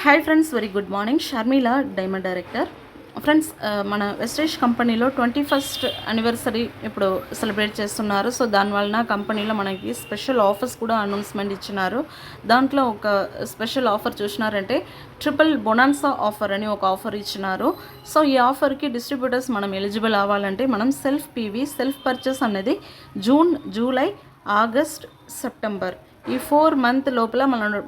Hi friends, very good morning. Sharmila, diamond director. Friends, మన wastage కంపెనీలో 21st anniversary ఇప్పుడు celebrate చేస్తున్నారు. సో దానివలన కంపెనీలో మనకి స్పెషల్ ఆఫర్స్ కూడా అనౌన్స్మెంట్ ఇచ్చినారు. దాంట్లో ఒక స్పెషల్ ఆఫర్ చూసినారంటే ట్రిపుల్ బొనాన్సా ఆఫర్ అని ఒక ఆఫర్ ఇచ్చినారు. సో ఈ ఆఫర్కి డిస్ట్రిబ్యూటర్స్ మనం ఎలిజిబుల్ అవ్వాలంటే మనం సెల్ఫ్ పీవీ సెల్ఫ్ పర్చేస్ అనేది జూన్, జూలై, ఆగస్ట్, సెప్టెంబర్ ఈ 4 month లోపల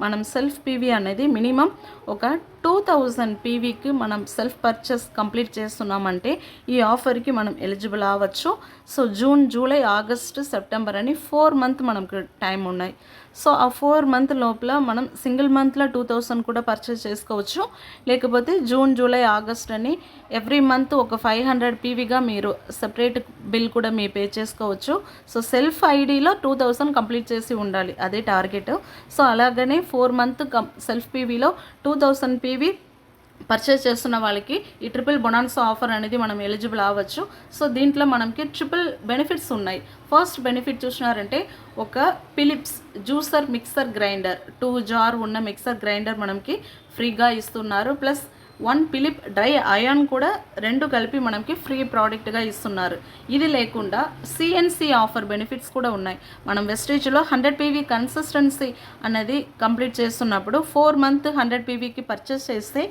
మనం సెల్ఫ్ పీవీ అనేది మినిమం ఒక 2000 పీవీకి మనం సెల్ఫ్ పర్చేస్ కంప్లీట్ చేస్తున్నామంటే ఈ ఆఫర్కి మనం ఎలిజిబుల్ అవ్వచ్చు. So June, July, August, September అని 4 month మనకు టైం ఉన్నాయి. సో ఆ 4 month లోపల మనం సింగిల్ మంత్లో 2000 కూడా పర్చేస్ చేసుకోవచ్చు. లేకపోతే జూన్, జూలై, ఆగస్ట్ అని ఎవ్రీ మంత్ ఒక 500 పీవీగా మీరు సెపరేట్ బిల్ కూడా మీరు పే చేసుకోవచ్చు. సో సెల్ఫ్ ఐడిలో 2000 కంప్లీట్ చేసి ఉండాలి, అదే టార్గెట్. సో అలాగనే 4 month సెల్ఫ్ పీవీలో 2000 పీవీ పర్చేస్ చేస్తున్న వాళ్ళకి ఈ ట్రిపుల్ బొనాన్సా ఆఫర్ అనేది మనం ఎలిజిబుల్ అవ్వచ్చు. సో దీంట్లో మనకి ట్రిపుల్ బెనిఫిట్స్ ఉన్నాయి. ఫస్ట్ బెనిఫిట్ చూసినారంటే ఒక Philips juicer mixer grinder 2 jar ఉన్న మిక్సర్ గ్రైండర్ మనకి ఫ్రీగా ఇస్తున్నారు. ప్లస్ 1 ఫిలిప్ డ్రై అయాన్ కూడా 2 కలిపి మనకి ఫ్రీ ప్రోడక్ట్గా ఇస్తున్నారు. ఇది లేకుండా సిఎన్సి ఆఫర్ బెనిఫిట్స్ కూడా ఉన్నాయి. మనం వెస్టేజ్లో 100 పీవీ కన్సిస్టెన్సీ అనేది కంప్లీట్ చేస్తున్నప్పుడు 4 month 100 పీవీకి పర్చేస్ చేస్తే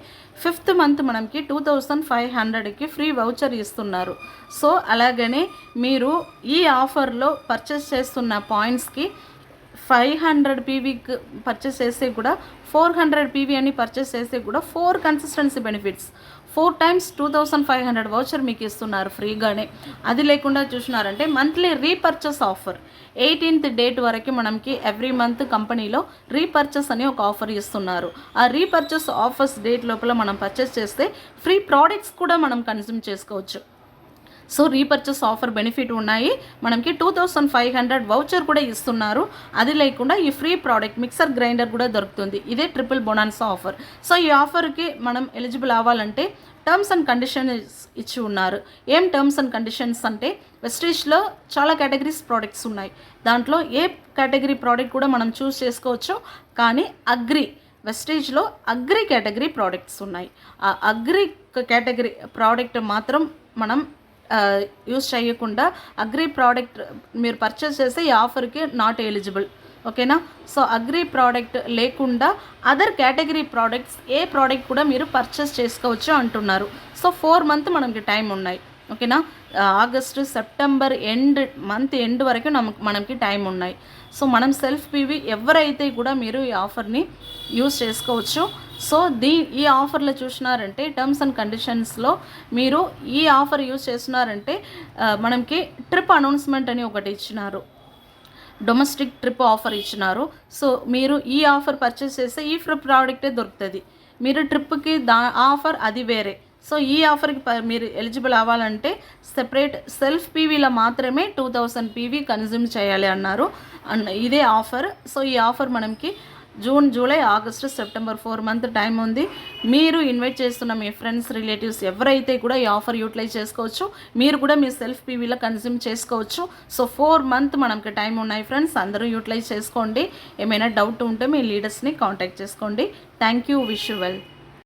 5th month మనకి 2500కి ఫ్రీ వౌచర్ ఇస్తున్నారు. సో అలాగనే మీరు ఈ ఆఫర్లో పర్చేస్ చేస్తున్న పాయింట్స్కి 500 పీవీకి పర్చేస్ చేస్తే కూడా 400 పీవీ అని పర్చేస్ చేస్తే కూడా 4 కన్సిస్టెన్సీ బెనిఫిట్స్ 4 times 2500 వౌచర్ మీకు ఇస్తున్నారు ఫ్రీగానే. అది లేకుండా చూసినారంటే monthly repurchase offer 18th date వరకు మనకి ఎవ్రీ మంత్ కంపెనీలో రీపర్చేస్ అని ఒక ఆఫర్ ఇస్తున్నారు. ఆ రీపర్చేస్ ఆఫర్స్ డేట్ లోపల మనం పర్చేస్ చేస్తే ఫ్రీ ప్రోడక్ట్స్ కూడా మనం కన్జ్యూమ్ చేసుకోవచ్చు. సో రీపర్చేస్ ఆఫర్ బెనిఫిట్ ఉన్నాయి. మనకి 2500 వౌచర్ కూడా ఇస్తున్నారు. అది లేకుండా ఈ ఫ్రీ ప్రోడక్ట్ మిక్సర్ గ్రైండర్ కూడా దొరుకుతుంది. ఇదే ట్రిపుల్ బొనాన్సా ఆఫర్. సో ఈ ఆఫర్కి మనం ఎలిజిబుల్ అవ్వాలంటే టర్మ్స్ అండ్ కండిషన్స్ ఇచ్చి ఉన్నారు. ఏం టర్మ్స్ అండ్ కండిషన్స్ అంటే వెస్టేజ్లో చాలా కేటగిరీస్ ప్రోడక్ట్స్ ఉన్నాయి. దాంట్లో ఏ కేటగిరీ ప్రోడక్ట్ కూడా మనం చూస్ చేసుకోవచ్చు. కానీ వెస్టేజ్లో అగ్రి కేటగిరీ ప్రోడక్ట్స్ ఉన్నాయి. ఆ అగ్రి కేటగిరీ ప్రోడక్ట్ మాత్రం మనం యూస్ చేయకుండా అగ్రి ప్రోడక్ట్ మీరు పర్చేస్ చేస్తే ఈ ఆఫర్కి నాట్ ఎలిజిబుల్. ఓకేనా? సో అగ్రి ప్రోడక్ట్ లేకుండా అదర్ కేటగిరీ ప్రోడక్ట్స్ ఏ ప్రోడక్ట్ కూడా మీరు పర్చేస్ చేసుకోవచ్చు అంటున్నారు. సో 4 month మనకి టైం ఉన్నాయి. ఓకేనా? ఆగస్టు, సెప్టెంబర్ మంత్ ఎండ్ వరకు మనకి టైం ఉన్నాయి. సో మనం సెల్ఫ్ పీవీ ఎవరైతే కూడా మీరు ఈ ఆఫర్ని యూస్ చేసుకోవచ్చు. సో ఈ ఆఫర్లో చూసినారంటే టర్మ్స్ అండ్ కండిషన్స్లో మీరు ఈ ఆఫర్ యూస్ చేస్తున్నారంటే మనకి ట్రిప్ అనౌన్స్మెంట్ అని ఒకటి ఇచ్చినారు. డొమెస్టిక్ ట్రిప్ ఆఫర్ ఇచ్చినారు. సో మీరు ఈ ఆఫర్ పర్చేస్ చేస్తే ఈ ఫ్రీ ప్రోడక్టే దొరుకుతుంది. మీరు ట్రిప్కి ఆఫర్ అది వేరే. సో ఈ ఆఫర్కి మీరు ఎలిజిబుల్ అవ్వాలంటే సెపరేట్ సెల్ఫ్ పీవీలో మాత్రమే 2000 పీవీ కన్జ్యూమ్ చేయాలి అన్నారు. ఇదే ఆఫర్. సో ఈ ఆఫర్ మనకి June, July, August, September 4 month time ఉంది. మీరు ఇన్వైట్ చేస్తున్న మీ ఫ్రెండ్స్, రిలేటివ్స్ ఎవరైతే కూడా ఈ ఆఫర్ యూటిలైజ్ చేసుకోవచ్చు. మీరు కూడా మీ సెల్ఫ్ పీవీలో కన్జ్యూమ్ చేసుకోవచ్చు. సో 4 month మనకి టైం ఉన్నాయి ఫ్రెండ్స్. అందరూ యూటిలైజ్ చేసుకోండి. ఏమైనా డౌట్ ఉంటే మీ లీడర్స్ని కాంటాక్ట్ చేసుకోండి. Thank you. Wish you well.